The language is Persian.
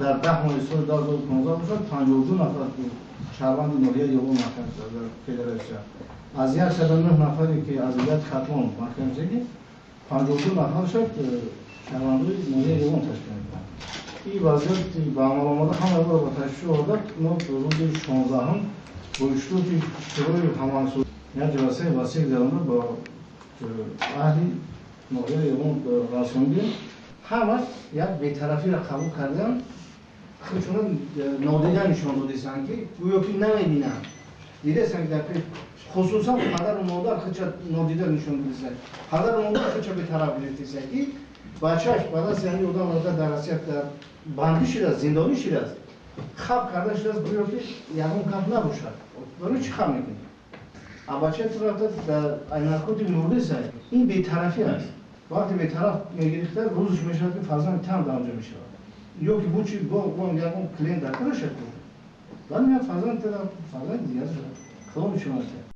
در 10 ماه سال 2015 باشد 52 نفر شهروند ناحیه یوم محکم شد در فدراسیون. از 109 نفری که از عزیزیت ختم محکم شدی 52 نفر شد شهروندای ناحیه یوم تشکیل می‌کنند. این وضعیت با عمل آمده همه با تشریح آورد. ما روز 16 هم با اشتراک شروع همانسود یک جلسه وسیع دارند با اهلی ناحیه یوم رسوندیم. همه یک بی‌طرفی را قبول کردن. خودشون نادیده نشان دادند که گویا که نمی‌بینند. دیده‌اند که خصوصا پدر و مادر خودش نادیده نشان دادند. پدر و مادر خودش بی‌طرف گرفتند که بچه‌اش بعد از یعنی آدم را در وضعیت بندی شده زندانی شده است. خواب کرده شده است گویا که یگان کم نباشد. برای چی خواب می‌کنی؟ بچه طرف در نرکوتیک مرده است. این بی‌طرفی است. وقتی بی‌طرف می‌گرفته روزش می‌شود که فرزند تام در آنجا می‌شود. یا که بچه با یگان کلین در کنار شد. ولی فرزند دیگر شد. خدا می‌شود.